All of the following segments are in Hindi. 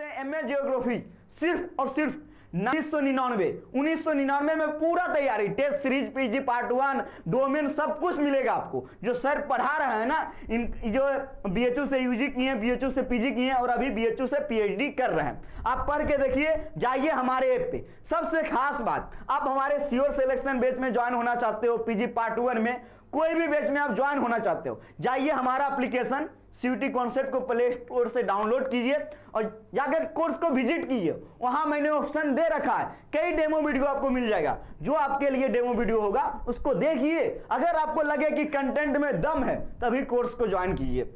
हैं एमए ज्योग्राफी, सिर्फ और सिर्फ 1999 में पूरा तैयारी, test series, PG part 1, domain, सब कुछ मिलेगा आपको। जो सर पढ़ा रहे हैं ना, इन जो बीएचयू से यूजी किए हैं, बीएचयू से पीजी किए हैं और अभी बीएचयू से पीएचडी कर रहे हैं, आप पढ़ के देखिए, जाइए हमारे ऐप पे। सबसे खास बात, आप हमारे श्योर सिलेक्शन बैच में ज्वाइन होना चाहते हो, पीजी पार्ट 1 में, कोई भी बैच में आप ज्वाइन होना चाहते हो, जाइए हमारा एप्लीकेशन सीयूटी कॉन्सेप्ट को प्ले स्टोर से डाउनलोड कीजिए और जाकर कोर्स को विजिट कीजिए। वहां मैंने ऑप्शन दे रखा है, कई डेमो वीडियो आपको मिल जाएगा। जो आपके लिए डेमो वीडियो होगा उसको देखिए, अगर आपको लगे कि कंटेंट में दम है तभी कोर्स को ज्वाइन कीजिए।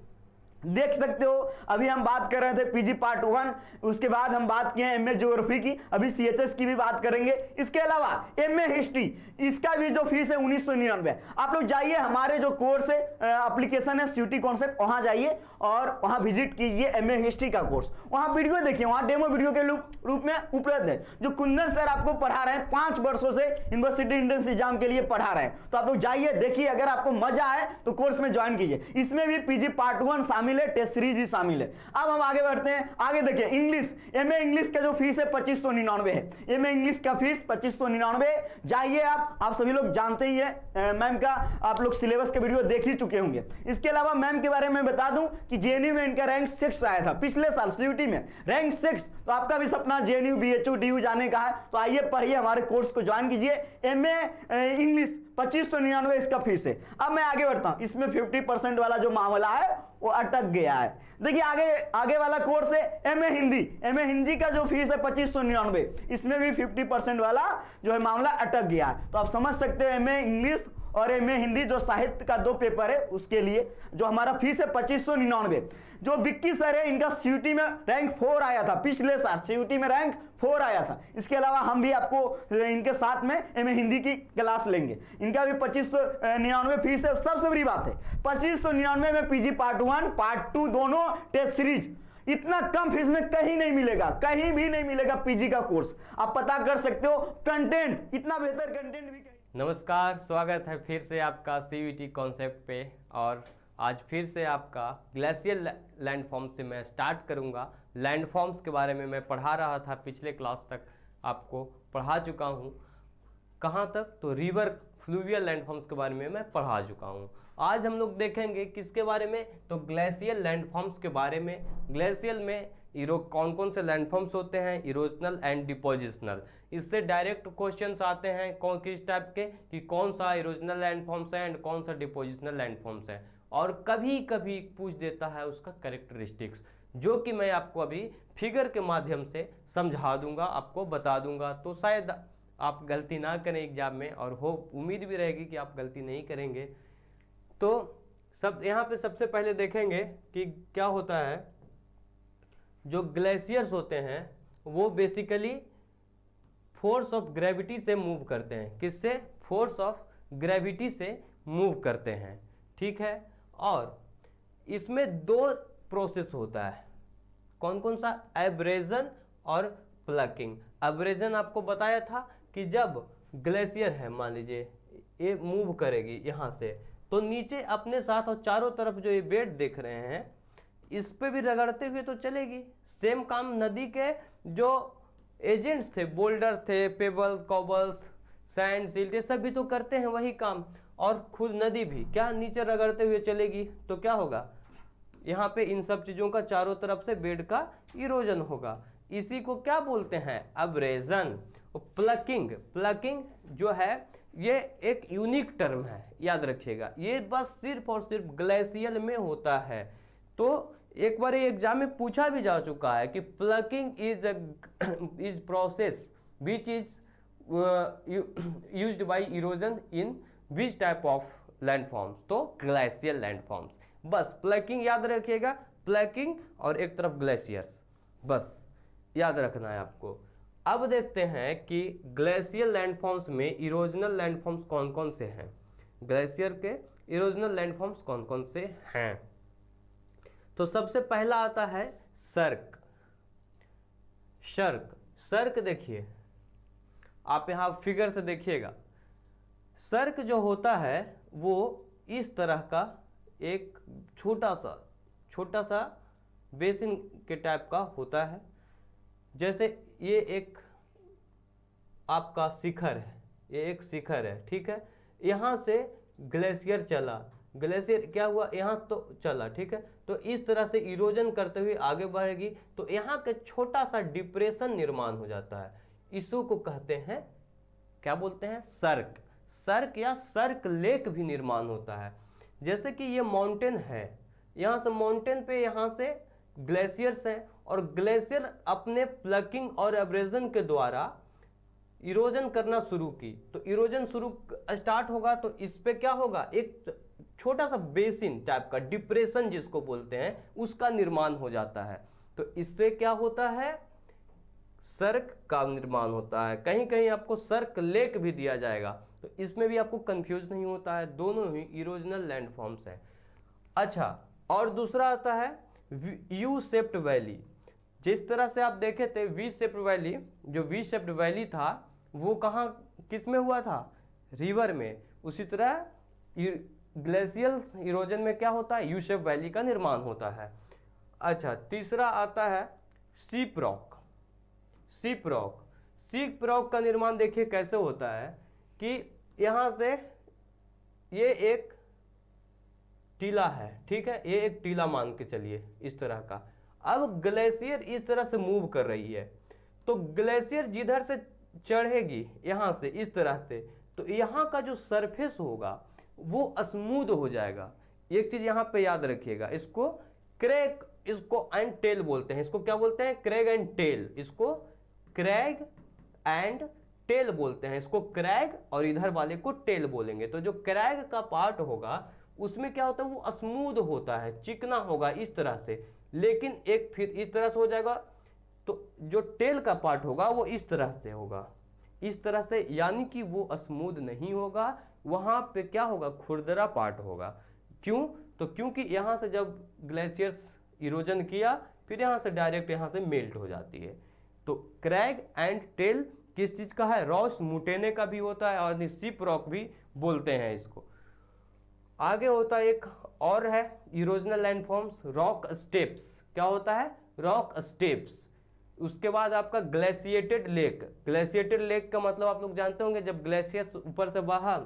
देख सकते हो, अभी हम बात कर रहे थे पीजी पार्ट 1, उसके बाद हम बात किए एमए ज्योग्राफी की, अभी सीएचएस की भी बात करेंगे। इसके अलावा एमए हिस्ट्री, इसका भी जो फीस है 1999। आप लोग जाइए, हमारे जो कोर्स है, एप्लीकेशन है सीयूटी कॉन्सेप्ट, वहां जाइए और वहां विजिट कीजिए एमए हिस्ट्री का कोर्स। वहां वीडियो देखिए, वहां डेमो वीडियो के रूप में उपलब्ध है। जो कुंदन सर आपको पढ़ा रहे हैं, 5 वर्षों से यूनिवर्सिटी एंट्रेंस एग्जाम के लिए पढ़ा रहे हैं, तो आप लोग जाइए, देखिए, अगर आपको मजा आए तो कोर्स में ज्वाइन कीजिए। इसमें भी पीजी पार्ट 1 शामिल है, टेस्ट सीरीज भी शामिल है। अब हम आगे बढ़ते हैं, आगे देखिए इंग्लिश, एमए इंग्लिश का जो फीस है 2599 है। एमए इंग्लिश का फीस 2599। जाइए, आप सभी लोग जानते ही है, मैम का आप लोग सिलेबस के वीडियो देख ही चुके होंगे। इसके अलावा मैम के बारे में बता दूं कि जेएनयू में इनका रैंक 6 आया था पिछले साल सीयूटी में, रैंक 6। तो आपका भी सपना जेएनयू, बीएचयू, डीयू जाने का है, तो आइए पढ़िए, हमारे कोर्स को ज्वाइन कीजिए। एमए इंग्लिश 2599 इसका फीस है। अब मैं आगे बढ़ता हूं, इसमें 50% वाला जो मामला है वो अटक गया है। देखिए आगे वाला कोर्स है एमए हिंदी। एमए हिंदी का जो फीस है 2599, इसमें भी 50% वाला जो है मामला अटक गया है। तो आप समझ सकते हो, एमए इंग्लिश और एमए हिंदी जो साहित्य का 2 पेपर है, उसके लिए जो हमारा फीस है 2599। जो विक्की सर है, इनका सीयूटी में रैंक 4 आया था पिछले साल, सीयूटी में रैंक 4 आया था। इसके अलावा हम भी आपको इनके साथ में एमए हिंदी की क्लास लेंगे। इनका भी 2599 फीस है। सबसे बड़ी बात है 2599 में पीजी पार्ट 1, पार्ट 2 दोनों टेस्ट सीरीज, इतना कम फीस में कहीं नहीं मिलेगा, कहीं भी नहीं मिलेगा पीजी का कोर्स। आप पता कर सकते हो, कंटेंट, इतना बेहतर कंटेंट भी कहीं। नमस्कार, स्वागत है फिर से आपका सीयूटी कॉन्सेप्ट पे। और आज फिर से आपका ग्लेशियर लैंडफॉर्म से मैं स्टार्ट करूंगा। लैंडफॉर्म्स के बारे में मैं पढ़ा रहा था, पिछले क्लास तक आपको पढ़ा चुका हूं। कहां तक? तो रिवर फ्लूवियल लैंडफॉर्म्स के बारे में मैं पढ़ा चुका हूं। आज हम लोग देखेंगे किसके बारे में? तो ग्लेशियर लैंडफॉर्म्स के बारे में। ग्लेशियर में कौन कौन से लैंडफॉर्म्स होते हैं? Erosional and depositional. इससे डायरेक्ट क्वेश्चंस आते हैं किस टाइप के, कि कौन सा इरोजनल लैंडफॉर्म्स है एंड कौन सा डिपोजिशनल लैंडफॉर्म्स है। और कभी कभी पूछ देता है उसका कैरेक्टरिस्टिक्स, जो कि मैं आपको अभी फिगर के माध्यम से समझा दूंगा, आपको बता दूंगा। तो शायद आप गलती ना करें एग्जाम में, और उम्मीद भी रहेगी कि आप गलती नहीं करेंगे। तो यहाँ पे सबसे पहले देखेंगे कि क्या होता है। जो ग्लेशियर्स होते हैं वो बेसिकली फोर्स ऑफ ग्रेविटी से मूव करते हैं। किससे? फोर्स ऑफ ग्रेविटी से मूव करते हैं, ठीक है। और इसमें 2 प्रोसेस होता है। कौन कौन सा? एब्रेजन और प्लकिंग। एब्रेजन आपको बताया था कि जब ग्लेशियर है, मान लीजिए ये मूव करेगी यहाँ से, तो नीचे अपने साथ और चारों तरफ जो ये बेड देख रहे हैं, इस पे भी रगड़ते हुए तो चलेगी। सेम काम नदी के जो एजेंट्स थे, बोल्डर्स थे, पेबल्स, कॉबल्स, सैंड, सिल्ट, ये सब भी तो करते हैं वही काम। और खुद नदी भी क्या नीचे रगड़ते हुए चलेगी, तो क्या होगा? यहाँ पे इन सब चीजों का चारों तरफ से बेड का इरोजन होगा। इसी को क्या बोलते हैं? एब्रेजन। प्लकिंग, प्लकिंग जो है ये एक यूनिक टर्म है, याद रखिएगा। ये बस सिर्फ और सिर्फ ग्लेशियर में होता है। तो एक बार एग्जाम में पूछा भी जा चुका है कि plucking is process which is used by erosion in which type of landforms? तो ग्लेशियर लैंडफॉर्म्स। बस प्लकिंग याद रखिएगा, प्लकिंग और एक तरफ ग्लेशियर्स, बस याद रखना है आपको। अब देखते हैं कि ग्लेशियर लैंडफॉर्म्स में इरोजनल लैंडफॉर्म्स कौन कौन से हैं। ग्लेशियर के इरोजनल लैंडफॉर्म्स कौन कौन से हैं? तो सबसे पहला आता है सर्क। सर्क देखिए, आप यहां फिगर से देखिएगा। सर्क जो होता है वो इस तरह का एक छोटा सा बेसिन के टाइप का होता है। जैसे ये एक आपका शिखर है, ये एक शिखर है, ठीक है, यहाँ से ग्लेशियर चला, ग्लेशियर क्या हुआ यहाँ तो चला, ठीक है, तो इस तरह से इरोजन करते हुए आगे बढ़ेगी, तो यहाँ के छोटा सा डिप्रेशन निर्माण हो जाता है। इसको को कहते हैं, क्या बोलते हैं, सर्क, सर्क या सर्क लेक भी निर्माण होता है। जैसे कि ये माउंटेन है, यहाँ से माउंटेन पे यहाँ से ग्लेशियर्स हैं, और ग्लेशियर अपने प्लकिंग और एब्रेजन के द्वारा इरोजन करना शुरू की, तो इरोजन शुरू स्टार्ट होगा, तो इस पे क्या होगा, एक छोटा सा बेसिन टाइप का डिप्रेशन जिसको बोलते हैं उसका निर्माण हो जाता है। तो इससे क्या होता है, सर्क का निर्माण होता है। कहीं कहीं आपको सर्क लेक भी दिया जाएगा, तो इसमें भी आपको कंफ्यूज नहीं होता है, दोनों ही इरोजनल लैंडफॉर्म्स हैं। अच्छा, और दूसरा आता है यू शेप्ड वैली। जिस तरह से आप देखे थे वी शेप्ड वैली, जो वी शेप्ड वैली था वो कहाँ किस में हुआ था, रिवर में, उसी तरह ग्लेशियल इरोजन में क्या होता है, यू शेप वैली का निर्माण होता है। अच्छा, तीसरा आता है सीप रॉक। सीप रॉक, सीप रॉक का निर्माण देखिए कैसे होता है कि यहाँ से ये एक टीला है, ठीक है, ये एक टीला मान के चलिए इस तरह का। अब ग्लेशियर इस तरह से मूव कर रही है, तो ग्लेशियर जिधर से चढ़ेगी यहाँ से इस तरह से, तो यहाँ का जो सरफेस होगा वो स्मूथ हो जाएगा। एक चीज यहाँ पे याद रखिएगा, इसको क्रैग, इसको एंड टेल बोलते हैं, इसको क्या बोलते हैं, क्रैग एंड टेल, इसको क्रैग एंड टेल बोलते हैं, इसको क्रैग और इधर वाले को टेल बोलेंगे। तो जो क्रैग का पार्ट होगा उसमें क्या होता है, वो स्मूथ होता है, चिकना होगा इस तरह से, लेकिन एक फिर इस तरह से हो जाएगा, तो जो टेल का पार्ट होगा वो इस तरह से होगा, इस तरह से, यानी कि वो स्मूथ नहीं होगा, वहां पे क्या होगा, खुरदरा पार्ट होगा। क्यों, तो क्योंकि यहाँ से जब ग्लेशियर्स इरोजन किया फिर यहाँ से डायरेक्ट यहाँ से मेल्ट हो जाती है। तो क्रैग एंड टेल किस चीज का है, रॉस मुटेने का भी होता है, और सीप रॉक भी बोलते हैं इसको। आगे होता है एक और है इरोजनल लैंडफॉर्म्स, रॉक स्टेप्स। क्या होता है, रॉक स्टेप्स। उसके बाद आपका ग्लेशिएटेड लेक। ग्लेशिएटेड लेक का मतलब आप लोग जानते होंगे, जब ग्लेशियर ऊपर से बाहर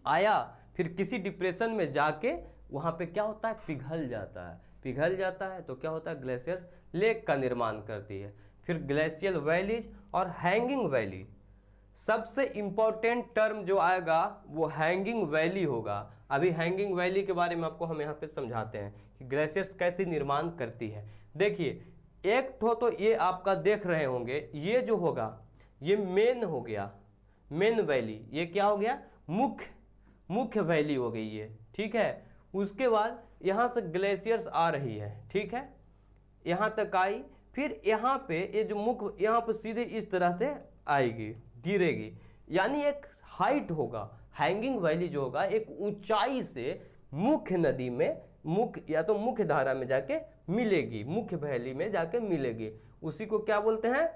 आया फिर किसी डिप्रेशन में जाके वहां पे क्या होता है, पिघल जाता है, पिघल जाता है, तो क्या होता है, ग्लेशियर्स लेक का निर्माण करती है। फिर ग्लेशियल वैलीज और हैंगिंग वैली। सबसे इंपॉर्टेंट टर्म जो आएगा वो हैंगिंग वैली होगा। अभी हैंगिंग वैली के बारे में आपको हम यहाँ पे समझाते हैं कि ग्लेशियर्स कैसे निर्माण करती है। देखिए, एक तो ये आपका देख रहे होंगे, ये जो होगा ये मेन हो गया, मेन वैली, ये क्या हो गया, मुख्य वैली हो गई ये, ठीक है। उसके बाद यहाँ से ग्लेशियर्स आ रही है, ठीक है, यहाँ तक आई, फिर यहाँ पे ये जो मुख्य, यहाँ पे सीधे इस तरह से आएगी, गिरेगी, यानी एक हाइट होगा। हैंगिंग वैली जो होगा एक ऊंचाई से मुख्य नदी में, मुख्य या तो मुख्य धारा में जाके मिलेगी, मुख्य वैली में जाके मिलेगी, उसी को क्या बोलते हैं,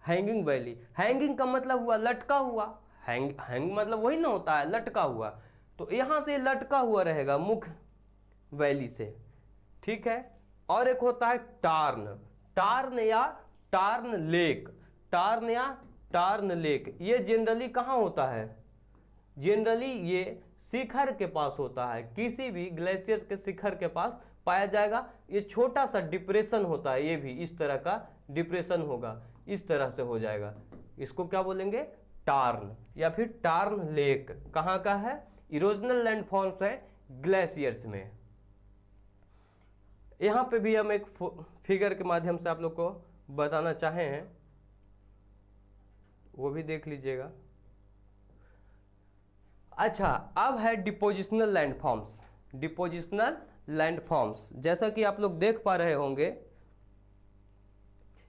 हैंगिंग वैली। हैंगिंग का मतलब हुआ लटका हुआ, हैंग मतलब वही ना होता है, लटका हुआ, तो यहाँ से लटका हुआ रहेगा मुख्य वैली से, ठीक है। और एक होता है टार्न, टार्न या टार्न लेक, टार्न या टार्न लेक। ये जनरली कहाँ होता है, जनरली ये शिखर के पास होता है, किसी भी ग्लेशियर्स के शिखर के पास पाया जाएगा। ये छोटा सा डिप्रेशन होता है, ये भी इस तरह का डिप्रेशन होगा, इस तरह से हो जाएगा, इसको क्या बोलेंगे, टार्न या फिर टार्न लेक। कहाँ का है, इरोजनल लैंडफॉर्म्स है ग्लेशियर्स में। यहाँ पे भी हम एक फिगर के माध्यम से आप लोग को बताना चाहे हैं, वो भी देख लीजिएगा। अच्छा, अब है डिपोजिशनल लैंडफॉर्म्स। डिपोजिशनल लैंडफॉर्म्स जैसा कि आप लोग देख पा रहे होंगे,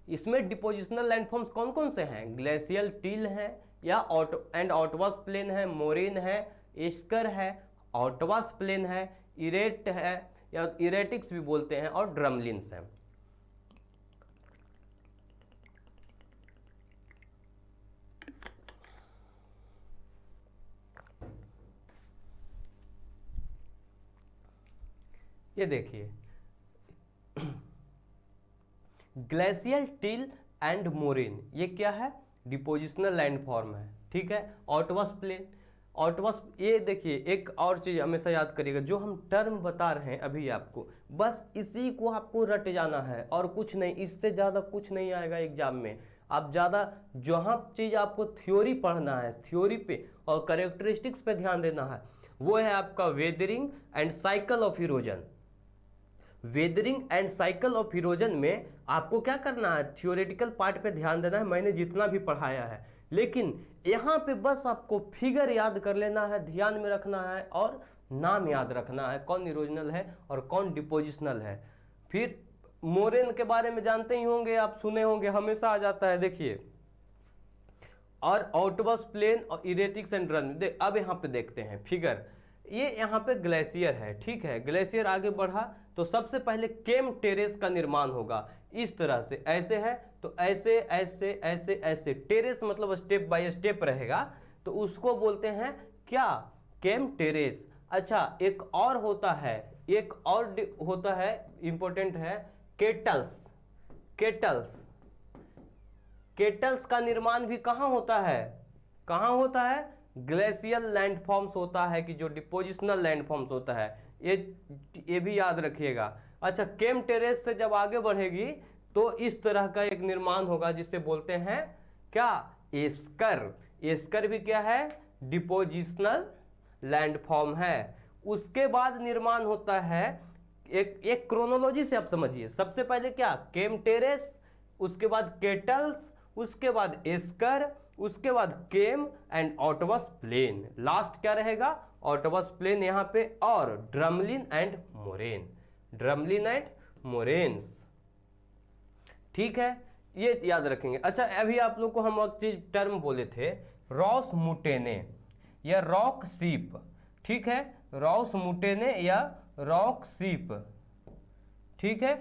इसमें डिपोजिशनल लैंडफॉर्म्स कौन कौन से हैं, ग्लेशियल टील है या ऑटवास प्लेन है, मोरेन है, एस्कर है, ऑटवास प्लेन है, इरेट है या इरेटिक्स भी बोलते हैं, और ड्रमलिन्स हैं। ये देखिए, ग्लेशियल टील एंड मोरेन, ये क्या है? डिपोजिशनल लैंडफॉर्म है, ठीक है। ऑटवस प्लेन, ऑटवस, ये देखिए एक और चीज़ हमेशा याद करिएगा, जो हम टर्म बता रहे हैं अभी आपको, बस इसी को आपको रट जाना है और कुछ नहीं, इससे ज़्यादा कुछ नहीं आएगा एग्जाम में। आप ज़्यादा जहाँ चीज़ आपको थ्योरी पढ़ना है, थ्योरी पे और कैरेक्टरिस्टिक्स पे ध्यान देना है, वो है आपका weathering and cycle of erosion. Weathering and cycle of erosion में आपको क्या करना है? थ्योरेटिकल पार्ट पे ध्यान देना है, मैंने जितना भी पढ़ाया है, लेकिन यहाँ पे बस आपको फिगर याद कर लेना है, ध्यान में रखना है और नाम याद रखना है, कौन इरोजनल है और कौन डिपोजिशनल है। फिर मोरेन के बारे में जानते ही होंगे, आप सुने होंगे, हमेशा आ जाता है, देखिए। और ऑटवस प्लेन और इरेटिक्स एंड रन, अब यहाँ पे देखते हैं फिगर, ये यहाँ पे ग्लेशियर है, ठीक है। ग्लेशियर आगे बढ़ा तो सबसे पहले केम टेरेस का निर्माण होगा, इस तरह से, ऐसे है तो ऐसे ऐसे ऐसे ऐसे, टेरेस मतलब स्टेप बाय स्टेप रहेगा, तो उसको बोलते हैं क्या? केम टेरेस। अच्छा, एक और होता है, एक और होता है, इंपॉर्टेंट है, केटल्स। केटल्स, केटल्स का निर्माण भी कहाँ होता है? कहाँ होता है? ग्लेशियल लैंडफॉर्म्स होता है, कि जो डिपोजिशनल लैंडफॉर्म्स होता है, ये भी याद रखिएगा। अच्छा, केम टेरेस से जब आगे बढ़ेगी तो इस तरह का एक निर्माण होगा, जिससे बोलते हैं क्या? एस्कर। एस्कर भी क्या है? डिपोजिशनल लैंडफॉर्म है। उसके बाद निर्माण होता है, एक क्रोनोलॉजी से आप समझिए, सबसे पहले क्या? केम टेरेस, उसके बाद केटल्स, उसके बाद एस्कर, उसके बाद kame and outwash plain, last क्या रहेगा? ऑटवस प्लेन यहाँ पे, और drumlin and moraine, drumlin and moraines, ठीक है, ये याद रखेंगे। अच्छा, अभी आप लोग को हम एक चीज टर्म बोले थे, रॉस मुटेने या रॉक सीप, ठीक है, रॉस मुटेने या रॉक सीप, ठीक है।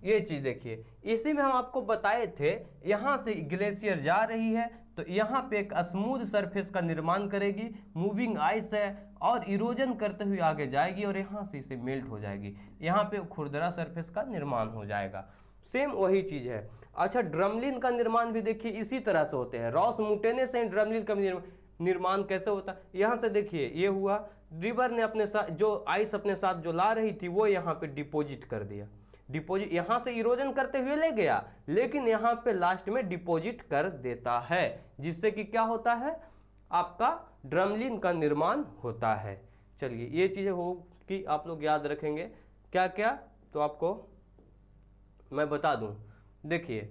ये चीज देखिए, इसी में हम आपको बताए थे, यहां से ग्लेशियर जा रही है तो यहाँ पे एक स्मूथ सरफेस का निर्माण करेगी, मूविंग आइस है, और इरोजन करते हुए आगे जाएगी और यहाँ से इसे मेल्ट हो जाएगी, यहाँ पे खुरदरा सरफेस का निर्माण हो जाएगा। सेम वही चीज है। अच्छा, ड्रमलिन का निर्माण भी देखिए इसी तरह से होते हैं, रॉस मुटेने से ड्रमलिन का निर्माण कैसे होता है? यहाँ से देखिए, ये हुआ, रिवर ने अपने साथ जो आइस अपने साथ जो ला रही थी वो यहाँ पे डिपोजिट कर दिया, डिपोजिट यहाँ से इरोजन करते हुए ले गया, लेकिन यहाँ पे लास्ट में डिपोजिट कर देता है, जिससे कि क्या होता है? आपका ड्रमलिन का निर्माण होता है। चलिए, ये चीजें हो कि आप लोग याद रखेंगे क्या क्या, तो आपको मैं बता दूं। देखिए,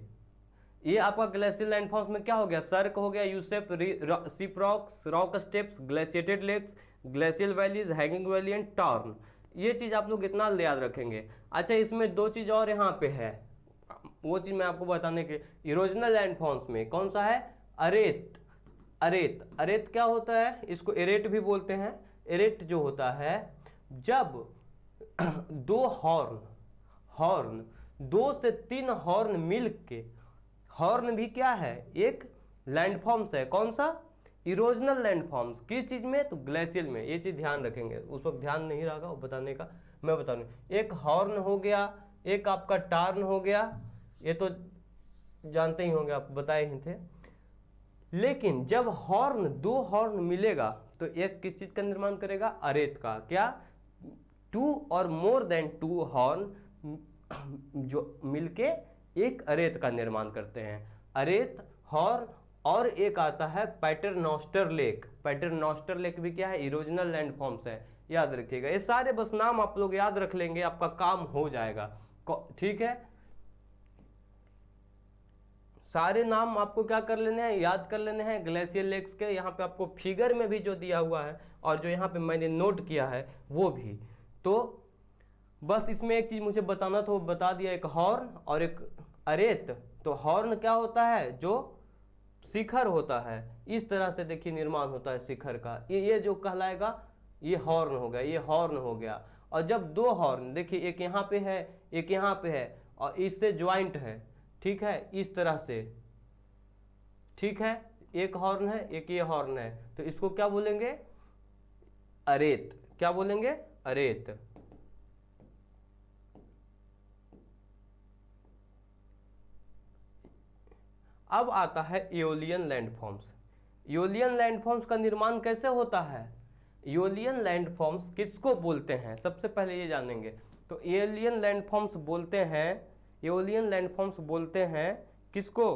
ये आपका ग्लेशियल लैंडफॉर्म्स में क्या हो गया? सर्क हो गया, U shape, sheep rocks, rock steps, glaciated lakes, glacial valleys, hanging valley and tarn, ये चीज आप लोग इतना याद रखेंगे। अच्छा, इसमें दो चीज और यहाँ पे है, वो चीज मैं आपको बताने के, इरोजनल लैंडफॉर्म्स में कौन सा है? अरेत। अरेत, अरेत क्या होता है? इसको एरेट भी बोलते हैं। एरेट जो होता है, जब दो हॉर्न 2 से 3 हॉर्न मिल के, हॉर्न भी क्या है? एक लैंडफॉर्म्स है, कौन सा? Erosional landforms. किस चीज में? तो ग्लेशियल में। ये चीज ध्यान रखेंगे, उस वक्त ध्यान नहीं रहेगा वो बताने का, मैं बता रहा हूं। एक हॉर्न हो गया, एक आपका टार्न हो गया, ये तो जानते ही होंगे, आप बताए ही थे। लेकिन जब दो हॉर्न मिलेगा तो एक किस चीज का निर्माण करेगा? अरेत का। क्या? 2 और मोर देन 2 हॉर्न जो मिलके एक अरेत का निर्माण करते हैं। अरेत, हॉर्न, और एक आता है पैटरनोस्टर लेक। पैटरनोस्टर लेक भी क्या है? इरोजनल लैंडफॉर्म्स है, याद रखिएगा। ये सारे बस नाम आप लोग याद रख लेंगे, आपका काम हो जाएगा, ठीक है। सारे नाम आपको क्या कर लेने हैं? याद कर लेने हैं ग्लेशियल लेक्स के। यहाँ पे आपको फिगर में भी जो दिया हुआ है और जो यहाँ पे मैंने नोट किया है वो भी, तो बस इसमें एक चीज मुझे बताना था, वो बता दिया, एक हॉर्न और एक अरेत। तो हॉर्न क्या होता है? जो शिखर होता है, इस तरह से देखिए निर्माण होता है शिखर का, ये जो कहलाएगा ये हॉर्न हो गया, ये हॉर्न हो गया। और जब 2 हॉर्न, देखिए एक यहाँ पे है, एक यहाँ पे है, और इससे ज्वाइंट है, ठीक है, इस तरह से, ठीक है, एक हॉर्न है, एक ये हॉर्न है, तो इसको क्या बोलेंगे? अरेत। क्या बोलेंगे? अरेत। अब आता है एओलियन लैंडफॉर्म्स। एओलियन लैंडफॉर्म्स का निर्माण कैसे होता है? एओलियन लैंडफॉर्म्स किसको बोलते हैं, सबसे पहले ये जानेंगे। तो एओलियन लैंडफॉर्म्स बोलते हैं, एओलियन लैंडफॉर्म्स बोलते हैं किसको?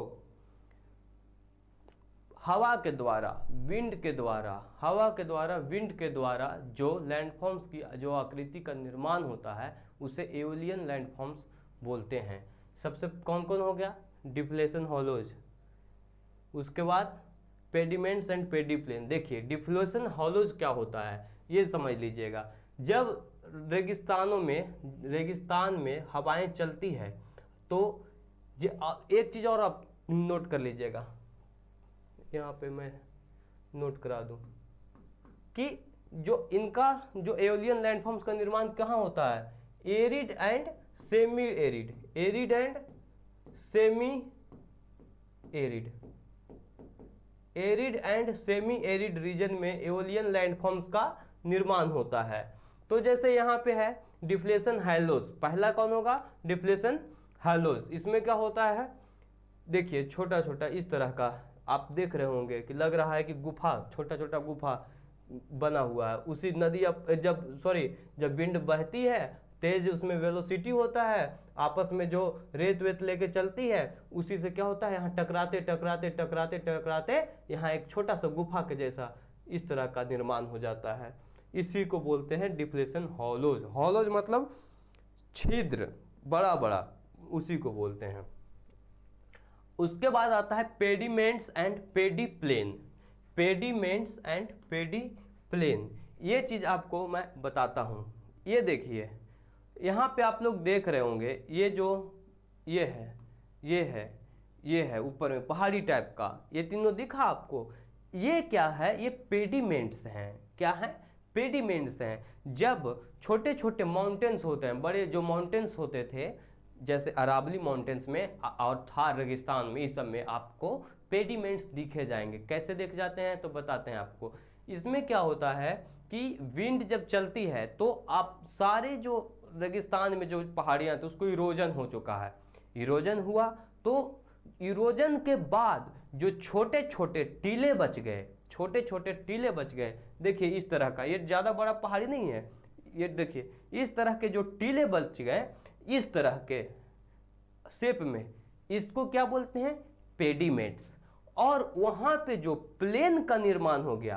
हवा के द्वारा, विंड के द्वारा, हवा के द्वारा, विंड के द्वारा जो लैंडफॉर्म्स की जो आकृति का निर्माण होता है उसे एओलियन लैंडफॉर्म्स बोलते हैं। सबसे कौन कौन हो गया? डिफ्लेशन हॉलोज, उसके बाद पेडिमेंट्स एंड पेडीप्लेन। देखिए डिफ्लेशन हॉलोज क्या होता है ये समझ लीजिएगा। जब रेगिस्तान में हवाएं चलती है तो एक चीज़ और आप नोट कर लीजिएगा, यहाँ पे मैं नोट करा दूं कि जो इनका जो एओलियन लैंडफॉर्म्स का निर्माण कहाँ होता है? Arid and semi arid, arid and semi arid, arid and semi arid region में एओलियन लैंडफॉर्म्स का निर्माण होता है। तो जैसे यहाँ पे है डिफ्लेशन हैलोज, पहला कौन होगा? डिफ्लेशन हैलोज। इसमें क्या होता है? देखिए छोटा छोटा इस तरह का आप देख रहे होंगे कि लग रहा है कि गुफा, छोटा छोटा गुफा बना हुआ है। उसी नदी जब विंड बहती है तेज, उसमें वेलोसिटी होता है, आपस में जो रेत वेत लेके चलती है उसी से क्या होता है, यहाँ टकराते टकराते टकराते टकराते यहाँ एक छोटा सा गुफा के जैसा इस तरह का निर्माण हो जाता है। इसी को बोलते हैं डिफ्लेशन हॉलोज। हॉलोज मतलब छिद्र, बड़ा बड़ा, उसी को बोलते हैं। उसके बाद आता है पेडिमेंट्स एंड पेडीप्लेन। पेडिमेंट्स एंड पेडीप्लेन, ये चीज़ आपको मैं बताता हूँ। ये देखिए यहाँ पे आप लोग देख रहे होंगे, ये जो ये है ऊपर में पहाड़ी टाइप का, ये तीनों दिखा आपको? ये क्या है? ये पेडिमेंट्स हैं। क्या है? पेडिमेंट्स हैं। जब छोटे छोटे माउंटेन्स होते हैं, बड़े जो माउंटेन्स होते थे जैसे अरावली माउंटेन्स में और थार रेगिस्तान में, इस सब में आपको पेडिमेंट्स दिखे जाएंगे। कैसे देख जाते हैं तो बताते हैं आपको। इसमें क्या होता है कि विंड जब चलती है तो आप सारे जो रेगिस्तान में जो पहाड़ियाँ थी उसको इरोजन हो चुका है, इरोजन हुआ, तो इरोजन के बाद जो छोटे छोटे टीले बच गए, छोटे छोटे टीले बच गए। देखिए इस तरह का, ये ज़्यादा बड़ा पहाड़ी नहीं है, ये देखिए इस तरह के जो टीले बच गए इस तरह के शेप में, इसको क्या बोलते हैं? पेडिमेंट्स। और वहाँ पे जो प्लेन का निर्माण हो गया,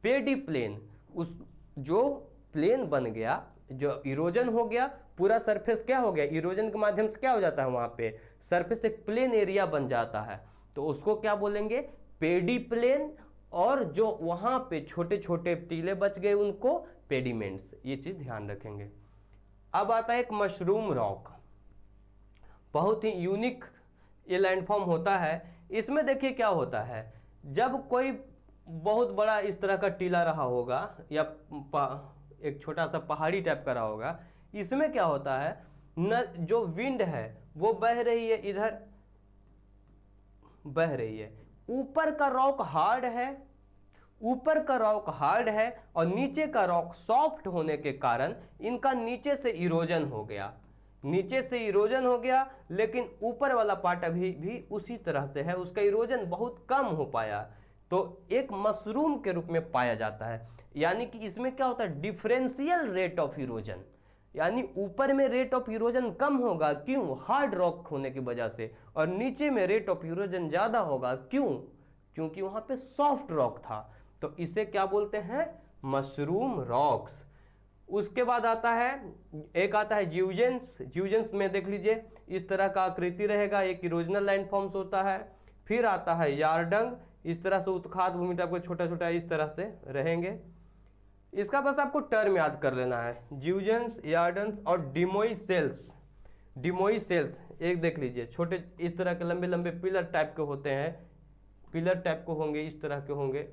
पेडी प्लेन, उस जो प्लेन बन गया, जो इरोजन हो गया, पूरा सरफेस क्या हो गया? इरोजन के माध्यम से क्या हो जाता है? वहाँ पे सरफेस एक प्लेन एरिया बन जाता है, तो उसको क्या बोलेंगे? पेडी प्लेन। और जो वहाँ पे छोटे छोटे टीले बच गए उनको पेडिमेंट्स। ये चीज़ ध्यान रखेंगे। अब आता है एक मशरूम रॉक, बहुत ही यूनिक ये लैंडफॉर्म होता है। इसमें देखिए क्या होता है, जब कोई बहुत बड़ा इस तरह का टीला रहा होगा या एक छोटा सा पहाड़ी टाइप का रहा होगा, इसमें क्या होता है न, जो विंड है वो बह रही है, इधर बह रही है, ऊपर का रॉक हार्ड है, ऊपर का रॉक हार्ड है और नीचे का रॉक सॉफ्ट होने के कारण इनका नीचे से इरोजन हो गया, नीचे से इरोजन हो गया, लेकिन ऊपर वाला पार्ट अभी भी उसी तरह से है, उसका इरोजन बहुत कम हो पाया, तो एक मशरूम के रूप में पाया जाता है। यानी कि इसमें क्या होता है? डिफरेंशियल रेट ऑफ इरोजन, यानी ऊपर में रेट ऑफ इरोजन कम होगा, क्यों? हार्ड रॉक होने की वजह से, और नीचे में रेट ऑफ इरोजन ज़्यादा होगा, क्यों? क्योंकि वहाँ पे सॉफ्ट रॉक था। तो इसे क्या बोलते हैं? Mushroom rocks. उसके बाद आता है, एक आता है ज्यूजेंस। ज्यूजेंस में देख लीजिए इस तरह का आकृति रहेगा, एक इरोजनल लैंडफॉर्म्स होता है। फिर आता है यार्डंग, इस तरह से उत्खात भूमि टाइप को छोटा छोटा इस तरह से रहेंगे। इसका बस आपको टर्म याद कर लेना है, ज्यूजेंस, यार्डन्स और डिमोइसेल्स। डिमोइसेल्स एक देख लीजिए, छोटे इस तरह के लंबे लंबे पिलर टाइप के होते हैं, पिलर टाइप के होंगे, इस तरह के होंगे,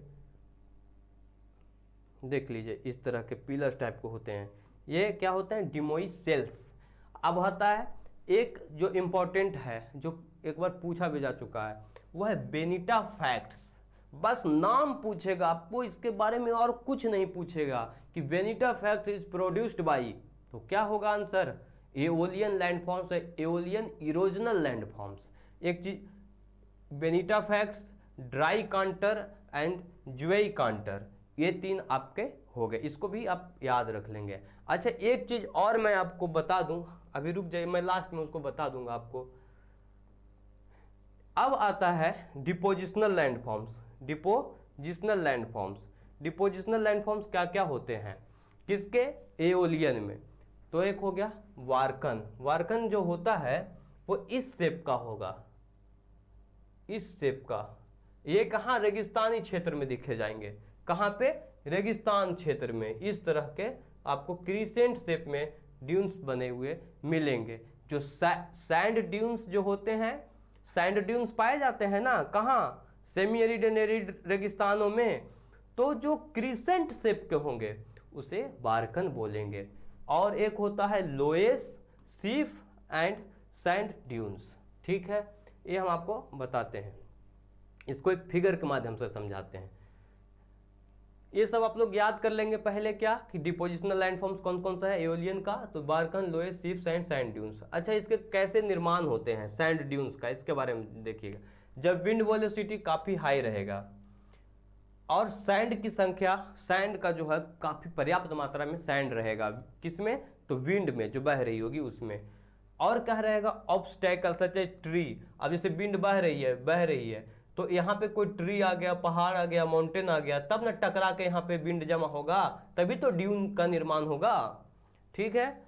देख लीजिए इस तरह के पिलर टाइप के होते हैं, ये क्या होते हैं? डिमोइसेल्स। अब आता है एक जो इम्पोर्टेंट है, जो एक बार पूछा भी जा चुका है, वह है बेनिटा फैक्ट्स। बस नाम पूछेगा आपको, इसके बारे में और कुछ नहीं पूछेगा कि Benita facts is produced by, तो क्या होगा आंसर? एओलियन लैंडफॉर्म्स है, एओलियन इरोजनल लैंडफॉर्म्स। एक चीज बेनिटाफैक्ट्स, ड्राई कांटर एंड ज्वेई कांटर, ये 3 आपके हो गए, इसको भी आप याद रख लेंगे। अच्छा एक चीज और मैं आपको बता दूं, अभी रुक जाइए, मैं लास्ट में उसको बता दूंगा आपको। अब आता है depositional landforms. Depositional landforms, depositional landforms क्या क्या होते हैं किसके, एओलियन में। तो एक हो गया वारकन। वारकन जो होता है वो इस शेप का होगा, इस शेप का। ये कहाँ, रेगिस्तानी क्षेत्र में दिखे जाएंगे। कहाँ पे, रेगिस्तान क्षेत्र में। इस तरह के आपको क्रीसेंट शेप में ड्यून्स बने हुए मिलेंगे। जो सैंड ड्यून्स जो होते हैं, सैंड ड्यून्स पाए जाते हैं ना कहाँ, सेमी एरिड एंड एरिड रेगिस्तानों में। तो जो क्रीसेंट शेप के होंगे उसे वारकन बोलेंगे। और एक होता है लोएस, सीफ एंड सैंड ड्यून्स। ठीक है, ये हम आपको बताते हैं, इसको एक फिगर के माध्यम से समझाते हैं। ये सब आप लोग याद कर लेंगे पहले क्या, कि डिपोजिशनल लैंडफॉर्म्स कौन कौन सा है एओलियन का, तो वारकन, लोएस, सीफ, सैंड, सैंड ड्यून्स। अच्छा इसके कैसे निर्माण होते हैं सैंड ड्यून्स का, इसके बारे में देखिएगा। जब विंड वेलोसिटी काफी हाई रहेगा और सैंड की संख्या, सैंड का जो है काफी पर्याप्त मात्रा में सैंड रहेगा, किसमें, तो विंड में जो बह रही होगी उसमें। और क्या रहेगा, ऑब्स्टेकल सच ए ट्री। अब जैसे विंड बह रही है तो यहाँ पे कोई ट्री आ गया, पहाड़ आ गया, माउंटेन आ गया, तब ना टकरा के यहाँ पे विंड जमा होगा, तभी तो ड्यून का निर्माण होगा। ठीक है,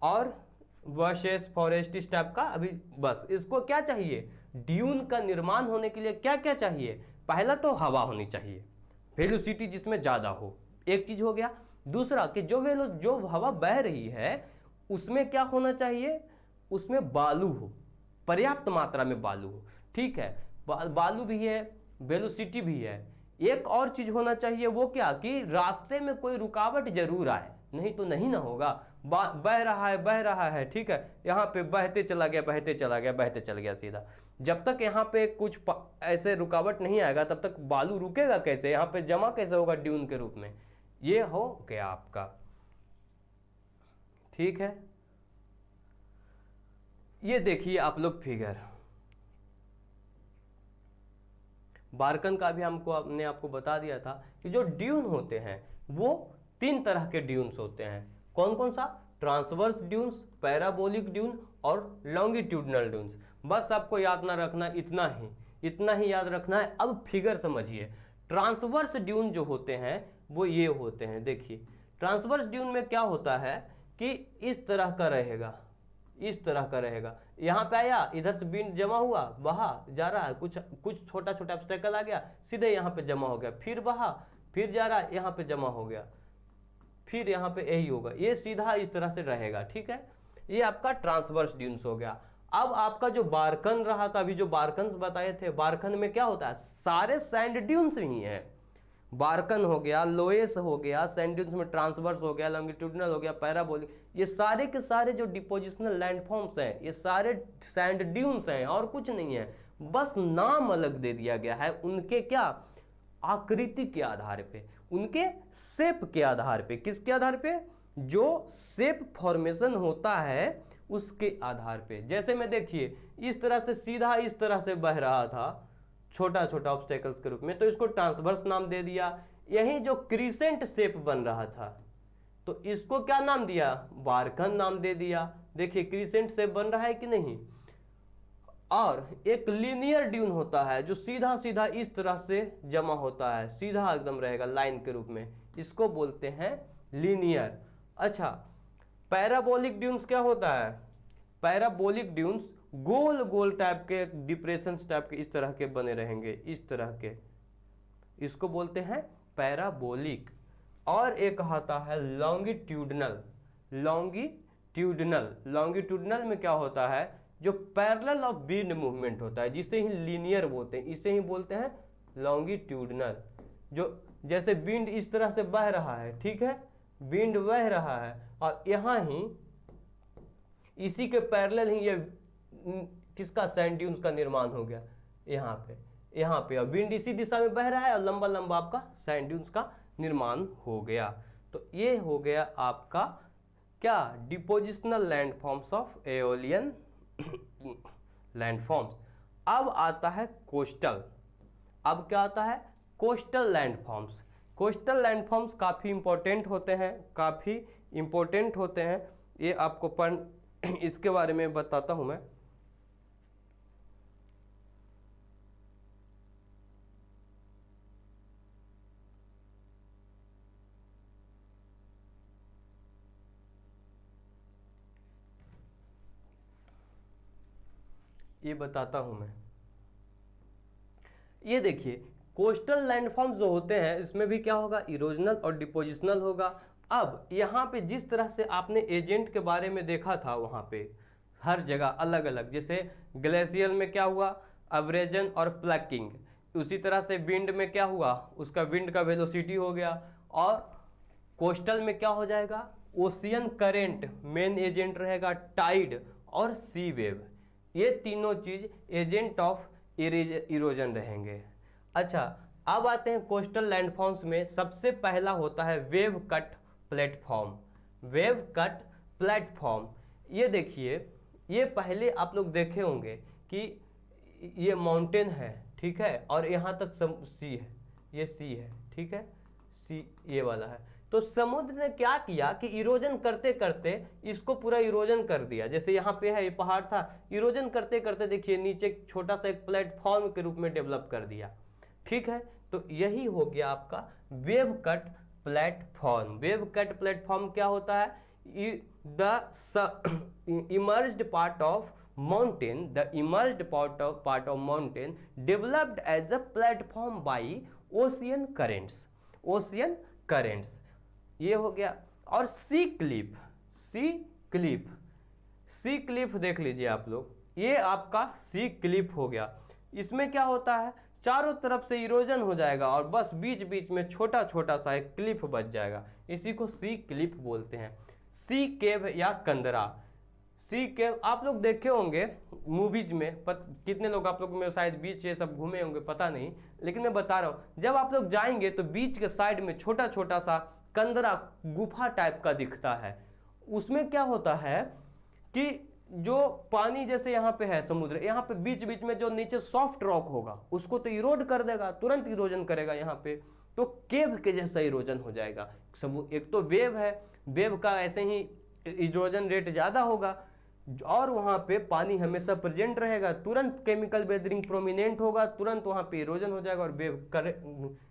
और वर्सेस फॉरेस्ट इस टाइप का। अभी बस इसको क्या चाहिए, ड्यून का निर्माण होने के लिए क्या क्या चाहिए, पहला तो हवा होनी चाहिए, वेलोसिटी जिसमें ज़्यादा हो, एक चीज हो गया। दूसरा कि जो हवा बह रही है उसमें क्या होना चाहिए, उसमें बालू हो, पर्याप्त मात्रा में बालू हो। ठीक है, बालू भी है, वेलोसिटी भी है। एक और चीज होना चाहिए, वो क्या, कि रास्ते में कोई रुकावट जरूर आए, नहीं तो नहीं ना होगा। बह रहा है, ठीक है, यहाँ पे बहते चला गया सीधा। जब तक यहाँ पे कुछ ऐसे रुकावट नहीं आएगा तब तक बालू रुकेगा कैसे, यहाँ पे जमा कैसे होगा ड्यून के रूप में। ये हो गया आपका। ठीक है, ये देखिए आप लोग फिगर, वारकन का भी हमने आपको बता दिया था कि जो ड्यून होते हैं वो 3 तरह के ड्यून्स होते हैं। कौन कौन सा, ट्रांसवर्स ड्यून्स, पैराबोलिक ड्यून और लॉन्गिट्यूडनल ड्यून्स। बस आपको याद ना रखना, इतना ही याद रखना है। अब फिगर समझिए। ट्रांसवर्स ड्यून जो होते हैं वो ये होते हैं, देखिए ट्रांसवर्स ड्यून में क्या होता है कि इस तरह का रहेगा, इस तरह का रहेगा। यहाँ पे आया, इधर से विंड जमा हुआ, बहा जा रहा है, कुछ छोटा छोटा ऑब्स्टेकल आ गया, सीधे यहाँ पे जमा हो गया, फिर बहा, फिर जा रहा है, यहाँ पे जमा हो गया, फिर यहाँ पे यही होगा, ये सीधा इस तरह से रहेगा। ठीक है, ये आपका ट्रांसवर्स ड्यून्स हो गया। अब आपका जो बारकन रहा था, अभी जो बारकन बताए थे, बारकन में क्या होता है, सारे सैंड ड्यून्स ही हैं। बारकन हो गया, लोएस हो गया, सैंड ड्यून्स में ट्रांसवर्स हो गया, लॉन्गिट्यूडनल हो गया, पैराबोलिक, ये सारे के सारे जो डिपोजिशनल लैंडफॉर्म्स हैं ये सारे सैंड ड्यून्स हैं और कुछ नहीं है, बस नाम अलग दे दिया गया है उनके क्या, आकृति के आधार पे, उनके शेप के आधार पे। किसके आधार पे, जो शेप फॉर्मेशन होता है उसके आधार पे। जैसे में देखिए इस तरह से सीधा इस तरह से बह रहा था छोटा छोटा ऑब्स्टेकल्स के रूप में, तो इसको ट्रांसवर्स नाम दे दिया। यही जो क्रीसेंट शेप बन रहा था तो इसको क्या नाम दिया, बारकन नाम दे दिया। देखिए क्रीसेंट शेप बन रहा है कि नहीं। और एक लीनियर ड्यून होता है जो सीधा सीधा इस तरह से जमा होता है, सीधा एकदम रहेगा लाइन के रूप में, इसको बोलते हैं लीनियर। अच्छा, पैराबोलिक ड्यून्स क्या होता है, पैराबोलिक ड्यून्स गोल गोल टाइप के, डिप्रेशन टाइप के इस तरह के बने रहेंगे, इस तरह के, इसको बोलते हैं पैराबोलिक। और एक आता है लॉन्गिट्यूडनल। लॉन्गिट्यूडनल में क्या होता है, जो पैरेलल ऑफ विंड मूवमेंट होता है, जिसे ही लीनियर बोलते हैं, इसे ही बोलते हैं लॉन्गिट्यूडनल। जो जैसे विंड इस तरह से बह रहा है, ठीक है, विंड बह रहा है और यहाँ ही इसी के पैरेलल ही ये किसका, सैंड ड्यून्स का निर्माण हो गया। यहाँ पे अब विंड इसी दिशा में बह रहा है और लंबा लंबा आपका सैंड ड्यून्स का निर्माण हो गया। तो ये हो गया आपका क्या, depositional landforms of aeolian landforms. अब आता है कोस्टल। अब क्या आता है? Coastal landforms. कोस्टल लैंडफॉर्म्स काफ़ी इंपॉर्टेंट होते हैं, काफ़ी इंपॉर्टेंट होते हैं। ये आपको इसके बारे में बताता हूँ मैं। ये बताता हूँ मैं। ये देखिए, कोस्टल लैंडफॉर्म्स जो होते हैं इसमें भी क्या होगा? इरोजनल और डिपोजिशनल होगा। अब यहाँ पे जिस तरह से आपने एजेंट के बारे में देखा था, वहाँ पे हर जगह अलग अलग, जैसे ग्लेशियल में क्या हुआ? अब्रेजन और प्लकिंग। उसी तरह से विंड में क्या हुआ? उसका विंड का वेलोसिटी हो गया। और कोस्टल में क्या हो जाएगा? ओशियन करेंट मेन एजेंट रहेगा, टाइड और सी वेव। ये तीनों चीज एजेंट ऑफ इरोजन रहेंगे। अच्छा, अब आते हैं कोस्टल लैंडफॉर्म्स में। सबसे पहला होता है wave cut platform. Wave cut platform, ये देखिए, ये पहले आप लोग देखे होंगे कि ये माउंटेन है, ठीक है, और यहाँ तक सी है, ये सी है, ठीक है, सी ये वाला है। तो समुद्र ने क्या किया कि इरोजन करते करते इसको पूरा इरोजन कर दिया। जैसे यहाँ पे है, ये पहाड़ था, इरोजन करते करते देखिए नीचे छोटा सा एक प्लेटफॉर्म के रूप में डेवलप कर दिया, ठीक है। तो यही हो गया आपका wave cut platform. Wave cut platform क्या होता है? The emerged part of mountain, the emerged part of mountain developed as a platform by ocean currents, ocean currents, ये हो गया। और सी क्लिफ, सी क्लिफ, सी क्लिफ देख लीजिए आप लोग, ये आपका सी क्लिफ हो गया। इसमें क्या होता है? चारों तरफ से इरोजन हो जाएगा और बस बीच बीच में छोटा छोटा सा एक क्लिफ बच जाएगा, इसी को सी क्लिफ बोलते हैं। सी केव या कंदरा, सी केव आप लोग देखे होंगे मूवीज में, कितने लोग आप लोग में शायद बीच ये सब घूमे होंगे पता नहीं, लेकिन मैं बता रहा हूँ, जब आप लोग जाएंगे तो बीच के साइड में छोटा छोटा सा कंदरा गुफा टाइप का दिखता है। उसमें क्या होता है कि जो पानी जैसे यहाँ पे है समुद्र, यहाँ पे बीच बीच में जो नीचे सॉफ्ट रॉक होगा उसको तो इरोड कर देगा, तुरंत इरोजन करेगा यहाँ पे, तो केव के जैसा इरोजन हो जाएगा। एक तो वेव है, वेव का ऐसे ही इरोजन रेट ज़्यादा होगा और वहाँ पे पानी हमेशा प्रेजेंट रहेगा, तुरंत केमिकल वेदरिंग प्रोमिनेंट होगा, तुरंत वहाँ पे इरोजन हो जाएगा और वेव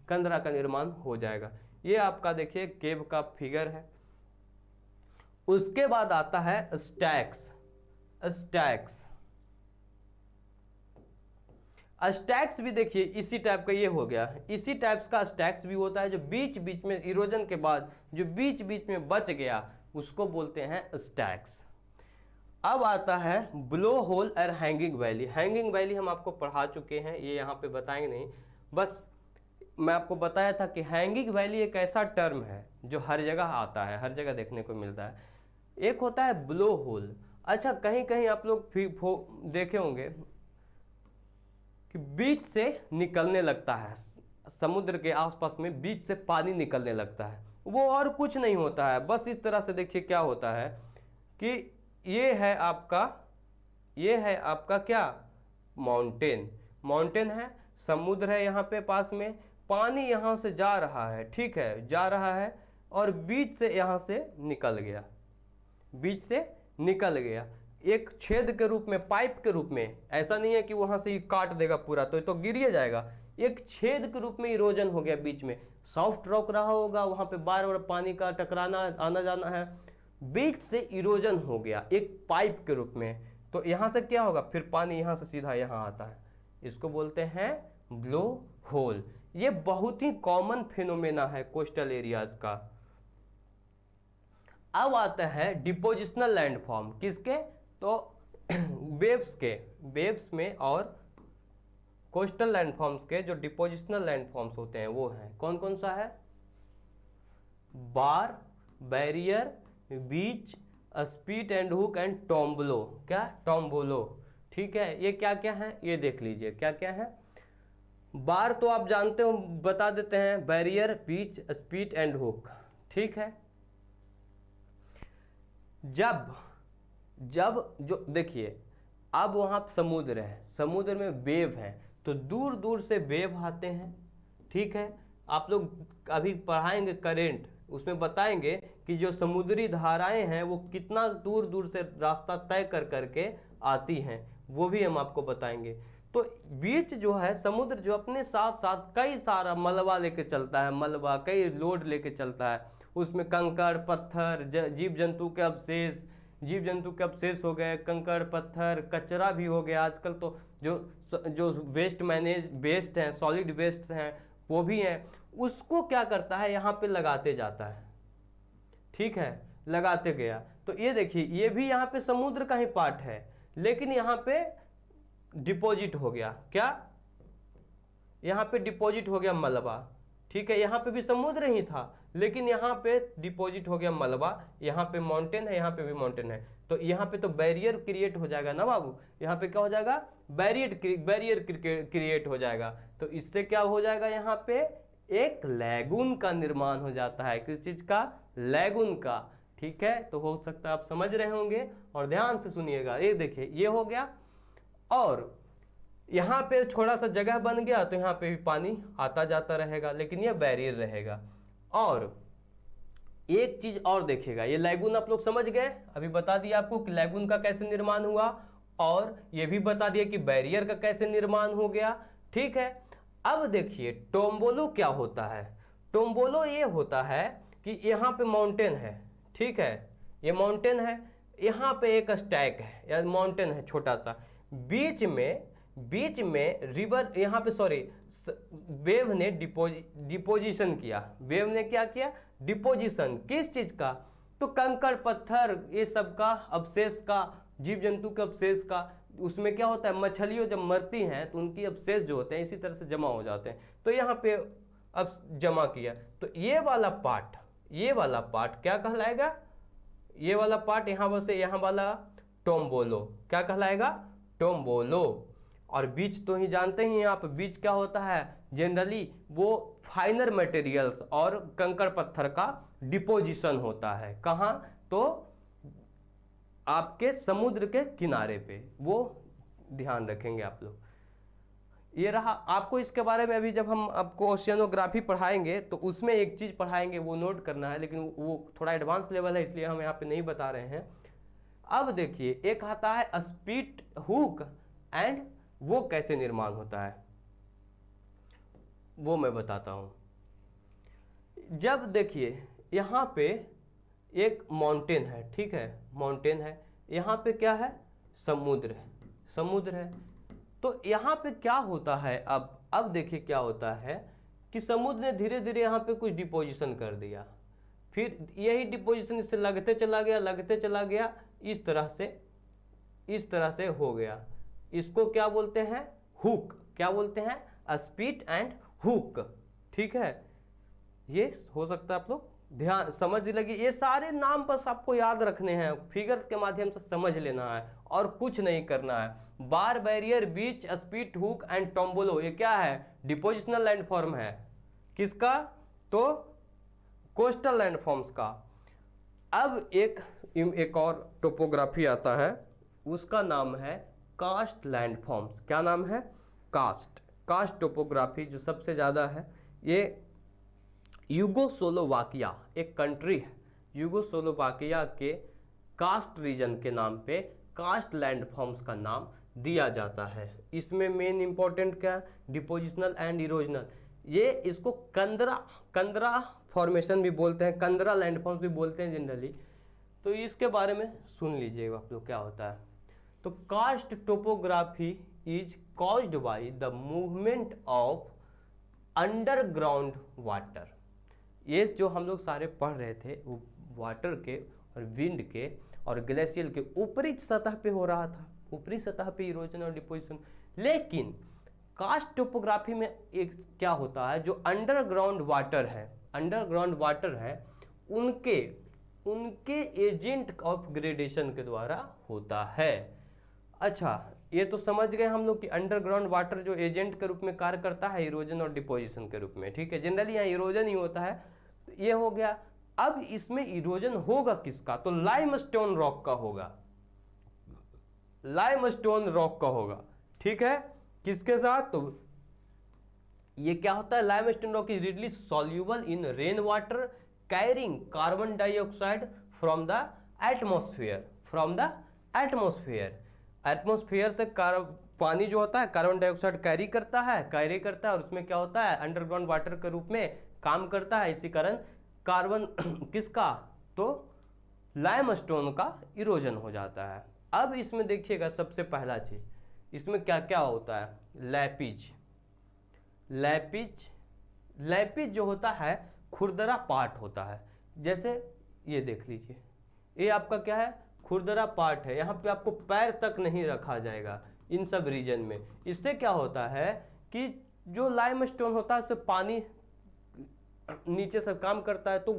कंदरा का निर्माण हो जाएगा। ये आपका देखिए केव का फिगर है। उसके बाद आता है स्टैक्स। स्टैक्स, स्टैक्स भी देखिए इसी टाइप का ये हो गया, इसी टाइप का स्टैक्स भी होता है, जो बीच बीच में इरोजन के बाद जो बीच बीच में बच गया उसको बोलते हैं स्टैक्स। अब आता है ब्लो होल और हैंगिंग वैली। हैंगिंग वैली हम आपको पढ़ा चुके हैं, ये यहाँ पे बताएंगे नहीं, बस मैं आपको बताया था कि हैंगिंग वैली एक ऐसा टर्म है जो हर जगह आता है, हर जगह देखने को मिलता है। एक होता है ब्लो होल। अच्छा, कहीं कहीं आप लोग देखे होंगे कि बीच से निकलने लगता है, समुद्र के आसपास में बीच से पानी निकलने लगता है, वो और कुछ नहीं होता है, बस इस तरह से देखिए क्या होता है कि ये है आपका क्या, माउंटेन, माउंटेन है, समुद्र है यहाँ पे पास में, पानी यहाँ से जा रहा है, ठीक है, जा रहा है और बीच से यहाँ से निकल गया, बीच से निकल गया एक छेद के रूप में, पाइप के रूप में। ऐसा नहीं है कि वहाँ से ही काट देगा पूरा, तो गिर जाएगा, एक छेद के रूप में इरोजन हो गया, बीच में सॉफ्ट रॉक रहा होगा, वहाँ पे बार बार पानी का टकराना आना जाना है, बीच से इरोजन हो गया एक पाइप के रूप में। तो यहाँ से क्या होगा, फिर पानी यहाँ से सीधा यहाँ आता है, इसको बोलते हैं ब्लो होल। ये बहुत ही कॉमन फिनोमेना है कोस्टल एरियाज का। अब आता है डिपोजिशनल लैंडफॉर्म, किसके, तो वेव्स के, वेव्स में और कोस्टल लैंडफॉर्म्स के जो डिपोजिशनल लैंडफॉर्म्स होते हैं वो हैं, कौन कौन सा है, bar, barrier, beach, spit and hook and tombolo. क्या, टोम्बोलो, ठीक है। ये क्या क्या है ये देख लीजिए, क्या क्या है। बार तो आप जानते हो, बता देते हैं, barrier, beach, spit and hook, ठीक है। जब जो देखिए अब वहाँ समुद्र है, समुद्र में वेव है, तो दूर दूर से वेव आते हैं, ठीक है। आप लोग अभी पढ़ाएंगे करेंट, उसमें बताएंगे कि जो समुद्री धाराएं हैं वो कितना दूर दूर से रास्ता तय कर करके आती हैं, वो भी हम आपको बताएंगे। तो बीच जो है समुद्र जो अपने साथ साथ कई सारा मलबा लेके चलता है, मलबा कई लोड लेके चलता है, उसमें कंकड़ पत्थर, जीव जंतु के अवशेष, जीव जंतु के अवशेष हो गए, कंकड़ पत्थर, कचरा भी हो गया। आजकल तो जो वेस्ट हैं, सॉलिड वेस्ट हैं, वो भी हैं, उसको क्या करता है यहाँ पे लगाते जाता है, ठीक है, लगाते गया। तो ये देखिए ये भी यहाँ पे समुद्र का ही पार्ट है, लेकिन यहाँ पे डिपॉजिट हो गया, क्या यहाँ पे डिपॉजिट हो गया मलबा, ठीक है। यहाँ पे भी समुद्र ही था, लेकिन यहाँ पे डिपॉजिट हो गया मलबा, यहाँ पे माउंटेन है, यहाँ पे भी माउंटेन है, तो यहाँ पे तो बैरियर क्रिएट हो जाएगा ना बाबू, यहाँ पे क्या हो जाएगा, बैरियर क्रिएट हो जाएगा। तो इससे क्या हो जाएगा, यहाँ पे एक लैगून का निर्माण हो जाता है। किस चीज का, लैगून का, ठीक है। तो हो सकता है आप समझ रहे होंगे और ध्यान से सुनिएगा। ये देखिए ये हो गया, और यहाँ पे थोड़ा सा जगह बन गया तो यहाँ पे भी पानी आता जाता रहेगा, लेकिन ये बैरियर रहेगा। और एक चीज और देखिएगा, ये लैगून आप लोग समझ गए, अभी बता दिया आपको कि लैगून का कैसे निर्माण हुआ, और ये भी बता दिया कि बैरियर का कैसे निर्माण हो गया, ठीक है। अब देखिए टोम्बोलो क्या होता है। टोम्बोलो ये होता है कि यहाँ पे माउंटेन है, ठीक है, ये माउंटेन है, यहाँ पे एक स्टैक है या माउंटेन है छोटा सा, बीच में रिवर, यहाँ पे सॉरी वेव ने डिपोजिशन किया, वेव ने क्या किया, डिपोजिशन, किस चीज का, तो कंकड़ पत्थर ये सब का अवशेष का, जीव जंतु के अवशेष का। उसमें क्या होता है, मछलियों जब मरती हैं तो उनकी अवशेष जो होते हैं इसी तरह से जमा हो जाते हैं, तो यहाँ पे अब जमा किया। तो ये वाला पार्ट क्या कहलाएगा, ये वाला पार्ट यहाँ से यहाँ वाला टोम्बोलो क्या कहलाएगा, टोम्बोलो। और बीच तो ही जानते ही हैं आप, बीच क्या होता है, जनरली वो फाइनर मटेरियल्स और कंकड़ पत्थर का डिपोजिशन होता है। कहाँ, तो आपके समुद्र के किनारे पे, वो ध्यान रखेंगे आप लोग। ये रहा, आपको इसके बारे में अभी जब हम आपको ओशियनोग्राफी पढ़ाएंगे तो उसमें एक चीज पढ़ाएंगे, वो नोट करना है, लेकिन वो थोड़ा एडवांस लेवल है इसलिए हम यहाँ पे नहीं बता रहे हैं। अब देखिए एक आता है स्पीड हुक एंड, वो कैसे निर्माण होता है वो मैं बताता हूं। जब देखिए यहाँ पे एक माउंटेन है, ठीक है, माउंटेन है, यहाँ पे क्या है, समुद्र है। तो यहाँ पे क्या होता है, अब देखिए क्या होता है कि समुद्र ने धीरे धीरे यहाँ पे कुछ डिपोजिशन कर दिया, फिर यही डिपोजिशन इससे लगते चला गया, इस तरह से हो गया। इसको क्या बोलते हैं, हुक, क्या बोलते हैं, स्पीड एंड हुक, ठीक है। ये हो सकता है आप लोग ध्यान समझ लगे, ये सारे नाम बस आपको याद रखने हैं, फिगर के माध्यम से समझ लेना है और कुछ नहीं करना है। Bar, barrier, beach, spit hook and tombolo, ये क्या है, डिपोजिशनल लैंडफॉर्म है, किसका, तो कोस्टल लैंडफॉर्म्स का। अब एक और टोपोग्राफी आता है, उसका नाम है कास्ट लैंडफॉर्म्स। क्या नाम है, कास्ट टोपोग्राफी जो सबसे ज़्यादा है, ये यूगोस्लोवाकिया एक कंट्री है, यूगोस्लोवाकिया के कास्ट रीजन के नाम पे कास्ट लैंडफॉर्म्स का नाम दिया जाता है। इसमें मेन इंपॉर्टेंट क्या, डिपोजिशनल एंड इरोजनल, ये इसको कंदरा फॉर्मेशन भी बोलते हैं, कंदरा लैंडफॉर्म्स भी बोलते हैं जनरली। तो इसके बारे में सुन लीजिएगा आप लोग क्या होता है। तो karst topography is caused by the movement of underground water. ये जो हम लोग सारे पढ़ रहे थे वो वाटर के और विंड के और ग्लेशियर के ऊपरी सतह पे हो रहा था, ऊपरी सतह पे इरोजन और डिपोजिशन। लेकिन कास्ट टोपोग्राफी में एक क्या होता है, जो अंडरग्राउंड वाटर है उनके एजेंट ऑफ ग्रेडेशन के द्वारा होता है। अच्छा, ये तो समझ गए हम लोग कि अंडरग्राउंड वाटर जो एजेंट के रूप में कार्य करता है इरोजन और डिपोजिशन के रूप में, ठीक है। जनरली यहाँ इरोजन ही होता है, तो ये हो गया। अब इसमें इरोजन होगा किसका, तो लाइमस्टोन रॉक का होगा। लाइमस्टोन रॉक का होगा, ठीक है। किसके साथ? तो ये क्या होता है, limestone rock is readily soluble in rain water carrying carbon dioxide from the atmosphere, from the atmosphere. Atmosphere से पानी जो होता है कार्बन डाइऑक्साइड कैरी करता है और उसमें क्या होता है, अंडरग्राउंड वाटर के रूप में काम करता है। इसी कारण कार्बन किसका, तो लाइमस्टोन का इरोजन हो जाता है। अब इसमें देखिएगा सबसे पहला चीज, इसमें क्या क्या होता है, लैपिज। लैपिज जो होता है खुरदरा पार्ट होता है। जैसे ये देख लीजिए, ये आपका क्या है, खुरदरा पार्ट है। यहाँ पे आपको पैर तक नहीं रखा जाएगा इन सब रीजन में। इससे क्या होता है कि जो लाइमस्टोन होता है उससे पानी नीचे से काम करता है, तो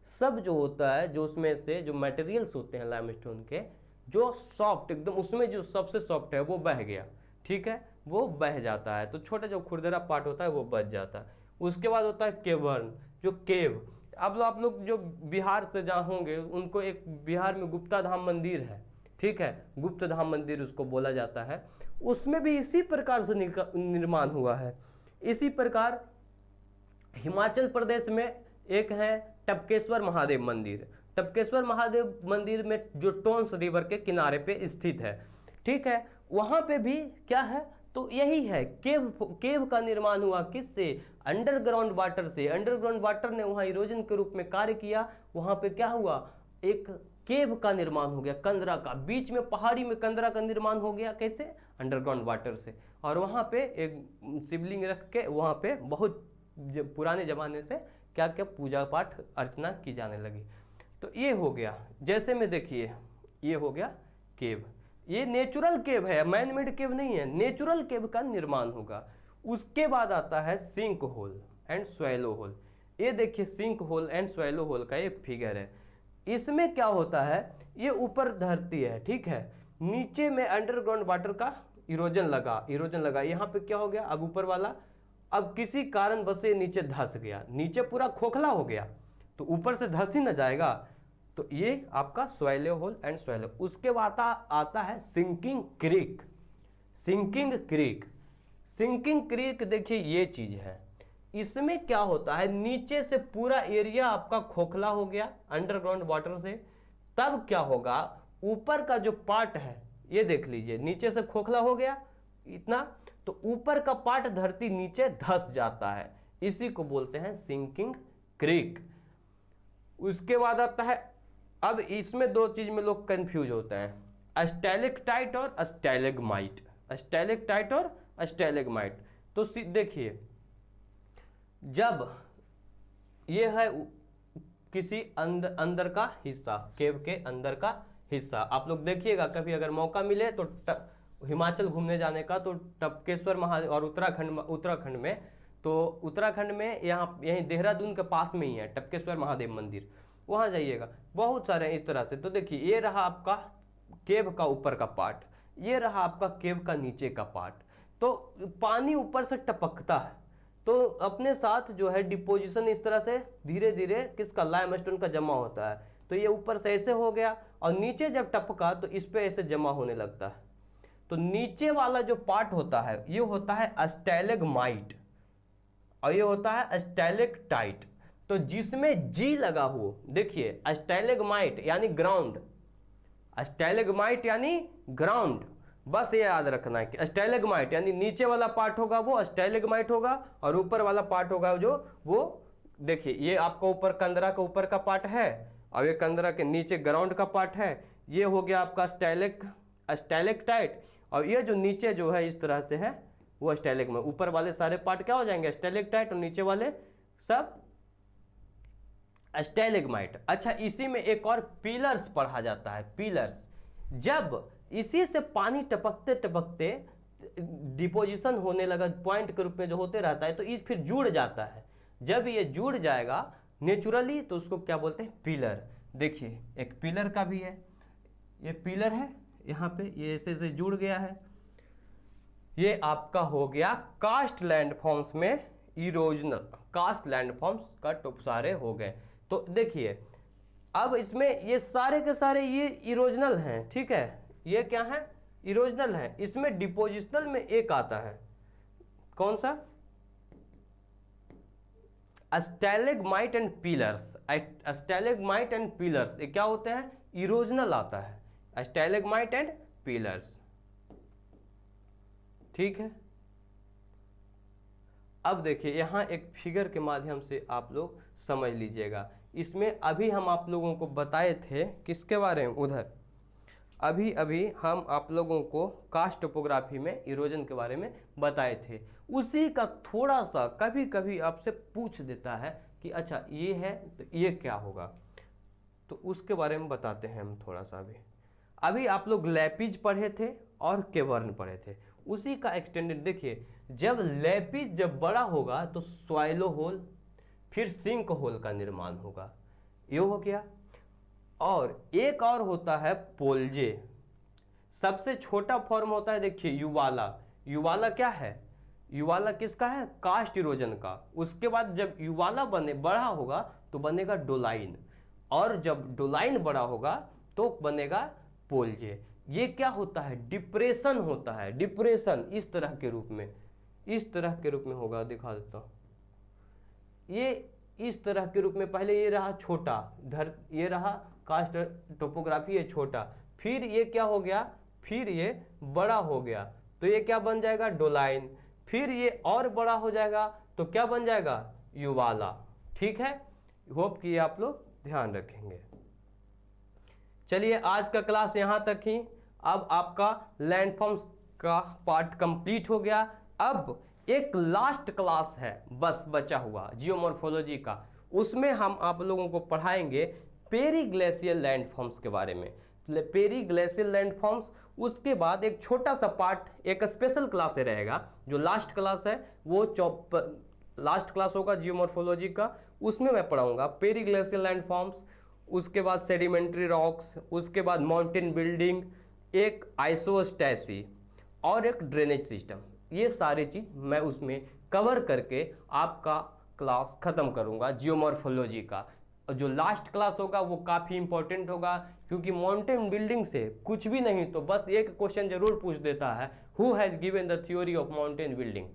सब जो होता है, जो उसमें से जो मटेरियल्स होते हैं लाइमस्टोन के, जो सॉफ्ट एकदम, उसमें जो सबसे सॉफ्ट है वो बह गया, ठीक है, वो बह जाता है। तो छोटा जो खुरदरा पार्ट होता है वो बच जाता है। उसके बाद होता है केवर्न, जो केव। अब आप लोग जो बिहार से जहाँ होंगे उनको एक बिहार में गुप्ता धाम मंदिर है, ठीक है, गुप्त धाम मंदिर उसको बोला जाता है। उसमें भी इसी प्रकार से निर्माण हुआ है। इसी प्रकार हिमाचल प्रदेश में एक है टपकेश्वर महादेव मंदिर। टपकेश्वर महादेव मंदिर में जो टोन्स रिवर के किनारे पे स्थित है, ठीक है, वहाँ पे भी क्या है, तो यही है, केव का निर्माण हुआ। किससे? अंडरग्राउंड वाटर से। अंडरग्राउंड वाटर ने वहाँ इरोजन के रूप में कार्य किया। वहाँ पे क्या हुआ, एक केव का निर्माण हो गया, कंदरा का, बीच में पहाड़ी में कंदरा का निर्माण हो गया। कैसे? अंडरग्राउंड वाटर से। और वहाँ पे एक शिवलिंग रख के वहाँ पे बहुत पुराने जमाने से क्या क्या पूजा पाठ अर्चना की जाने लगी। तो ये हो गया। जैसे में देखिए, ये हो गया केव, ये नेचुरल केव है, मैन मेड केव नहीं है, नेचुरल केव का निर्माण होगा। उसके बाद आता है sink hole and swallow hole. ये देखिए sink hole and swallow hole का ये फिगर है। इसमें क्या होता है, ये ऊपर धरती है, ठीक है, नीचे में अंडरग्राउंड वाटर का इरोजन लगा। यहाँ पे क्या हो गया, अब ऊपर वाला अब किसी कारण बस ये नीचे धंस गया, नीचे पूरा खोखला हो गया, तो ऊपर से धंस ही न जाएगा। तो ये आपका स्वैलो होल एंड स्वैलो। उसके बाद आता है सिंकिंग क्रीक। सिंकिंग क्रीक देखिए ये चीज है। इसमें क्या होता है, नीचे से पूरा एरिया आपका खोखला हो गया अंडरग्राउंड वाटर से। तब क्या होगा, ऊपर का जो पार्ट है ये देख लीजिए, नीचे से खोखला हो गया इतना, तो ऊपर का पार्ट धरती नीचे धंस जाता है। इसी को बोलते हैं सिंकिंग क्रीक। उसके बाद आता है, अब इसमें दो चीज में लोग कंफ्यूज होते हैं, स्टैलेक्टाइट और स्टैलेग्माइट। स्टैलेक्टाइट और स्टैलेग्माइट। तो देखिए, जब ये है किसी अंदर का हिस्सा, केव के अंदर का हिस्सा, आप लोग देखिएगा कभी अगर मौका मिले तो हिमाचल घूमने जाने का, तो टपकेश्वर महादेव और उत्तराखंड में, तो उत्तराखंड में यहाँ यहीं देहरादून के पास में ही है टपकेश्वर महादेव मंदिर, वहाँ जाइएगा, बहुत सारे इस तरह से। तो देखिए ये रहा आपका केव का ऊपर का पार्ट, ये रहा आपका केव का नीचे का पार्ट। तो पानी ऊपर से टपकता है, तो अपने साथ जो है डिपोजिशन इस तरह से धीरे धीरे किसका, लाइमस्टोन का जमा होता है। तो ये ऊपर से ऐसे हो गया और नीचे जब टपका तो इस पे ऐसे जमा होने लगता है। तो नीचे वाला जो पार्ट होता है ये होता है स्टैलेग्माइट और ये होता है स्टैलेक्टाइट। तो जिसमें जी लगा हो, देखिए स्टैलेग्माइट यानी ग्राउंड, स्टैलेग्माइट यानी ग्राउंड, बस ये याद रखना है कि स्टैलेग्माइट यानी नीचे वाला पार्ट होगा वो स्टैलेग्माइट होगा और ऊपर वाला पार्ट होगा जो वो, देखिए ये आपका ऊपर कंदरा का ऊपर का पार्ट है और ये कंदरा के नीचे ग्राउंड का पार्ट है। ये हो गया आपका स्टैलेक्टाइट और ये जो नीचे जो है इस तरह से है वो स्टैलेग्माइट। ऊपर वाले सारे पार्ट क्या हो जाएंगे, स्टैलेक्टाइट, और नीचे वाले सब स्टैलेग्माइट। अच्छा, इसी में एक और पिलर्स पढ़ा जाता है, पिलर्स। जब इसी से पानी टपकते टपकते डिपोजिशन होने लगा पॉइंट के रूप में जो होते रहता है, तो ये फिर जुड़ जाता है। जब ये जुड़ जाएगा नेचुरली तो उसको क्या बोलते हैं, पिलर। देखिए एक पिलर का भी है, ये पिलर है, यहाँ पे ये ऐसे से जुड़ गया है। ये आपका हो गया कास्ट लैंडफॉर्म्स में इरोजनल, कास्ट लैंडफॉर्म्स का टुपसारे हो गए। तो देखिए अब इसमें ये सारे के सारे ये इरोजनल हैं, ठीक है, ये क्या है, इरोजनल है। इसमें डिपोजिशनल में एक आता है, कौन सा, stalagmite and pillars. Stalagmite and pillars ये क्या होते हैं, इरोजनल आता है, स्टैलेग्माइट एंड पिलर्स। ठीक है, अब देखिए यहाँ एक फिगर के माध्यम से आप लोग समझ लीजिएगा। इसमें अभी हम आप लोगों को बताए थे किसके बारे में, उधर अभी हम आप लोगों को कास्ट टोपोग्राफी में इरोजन के बारे में बताए थे। उसी का थोड़ा सा कभी कभी आपसे पूछ देता है कि अच्छा ये है तो ये क्या होगा, तो उसके बारे में बताते हैं हम थोड़ा सा। अभी आप लोग लैपिज पढ़े थे और केवर्न पढ़े थे, उसी का एक्सटेंडेड। देखिए जब लैपिज जब बड़ा होगा तो स्वाइलो होल फिर सिंक होल का निर्माण होगा, ये हो गया। और एक और होता है पोल्जे, सबसे छोटा फॉर्म होता है देखिए युवाला। युवाला क्या है, युवाला किसका है, कास्ट इरोजन का। उसके बाद जब युवाला बड़ा होगा तो बनेगा डोलाइन, और जब डोलाइन बड़ा होगा तो बनेगा पोल्जे। ये क्या होता है, डिप्रेशन होता है, डिप्रेशन इस तरह के रूप में, इस तरह के रूप में होगा, दिखा देता हूँ। ये इस तरह के रूप में, पहले ये रहा छोटा, ये रहा कास्ट टोपोग्राफी ये छोटा, फिर ये क्या हो गया, फिर ये बड़ा हो गया तो ये क्या बन जाएगा, डोलाइन, फिर ये और बड़ा हो जाएगा तो क्या बन जाएगा, युवाला। ठीक है, होप कि आप लोग ध्यान रखेंगे। चलिए आज का क्लास यहाँ तक ही। अब आपका लैंडफॉर्म्स का पार्ट कंप्लीट हो गया। अब एक लास्ट क्लास है बस बचा हुआ जियोमॉर्फोलॉजी का, उसमें हम आप लोगों को पढ़ाएंगे पेरीग्लेशियल लैंडफॉर्म्स के बारे में, पेरीग्लेशियल लैंडफॉर्म्स। उसके बाद एक छोटा सा पार्ट, एक स्पेशल क्लास है रहेगा, जो लास्ट क्लास है वो लास्ट क्लास होगा जियोमॉर्फोलॉजी का, उसमें मैं पढ़ाऊंगा पेरीग्लेशियल लैंडफॉर्म्स। उसके बाद सेडिमेंट्री रॉक्स, उसके बाद माउंटेन बिल्डिंग, एक आइसोस्टैसी और एक ड्रेनेज सिस्टम। ये सारी चीज़ मैं उसमें कवर करके आपका क्लास ख़त्म करूँगा जियोमॉर्फोलॉजी का। जो लास्ट क्लास होगा वो काफ़ी इंपॉर्टेंट होगा, क्योंकि माउंटेन बिल्डिंग से कुछ भी नहीं तो बस एक क्वेश्चन जरूर पूछ देता है, who has given the theory of mountain building.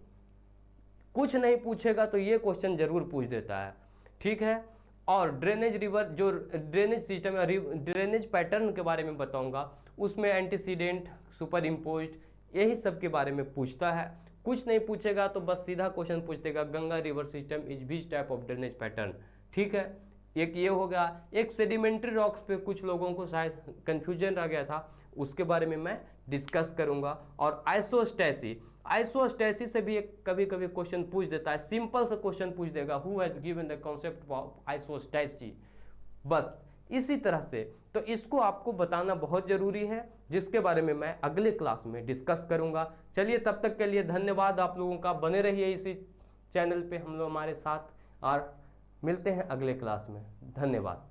कुछ नहीं पूछेगा तो ये क्वेश्चन जरूर पूछ देता है। ठीक है, और ड्रेनेज रिवर, जो ड्रेनेज सिस्टम या ड्रेनेज पैटर्न के बारे में बताऊंगा, उसमें एंटीसीडेंट, सुपर इम्पोज्ड, यही सब के बारे में पूछता है। कुछ नहीं पूछेगा तो बस सीधा क्वेश्चन पूछ देगा, Ganga river system is which type of drainage pattern. ठीक है, एक ये हो गया। एक सेडिमेंट्री रॉक्स पे कुछ लोगों को शायद कंफ्यूजन रह गया था, उसके बारे में मैं डिस्कस करूंगा। और आइसोस्टैसी, आइसोस्टैसी से भी एक कभी कभी क्वेश्चन पूछ देता है, सिंपल सा क्वेश्चन पूछ देगा, who has given the concept of isostasy. बस इसी तरह से, तो इसको आपको बताना बहुत जरूरी है, जिसके बारे में मैं अगले क्लास में डिस्कस करूंगा। चलिए तब तक के लिए धन्यवाद आप लोगों का, बने रहिए इसी चैनल पे हम लोग हमारे साथ, और मिलते हैं अगले क्लास में। धन्यवाद।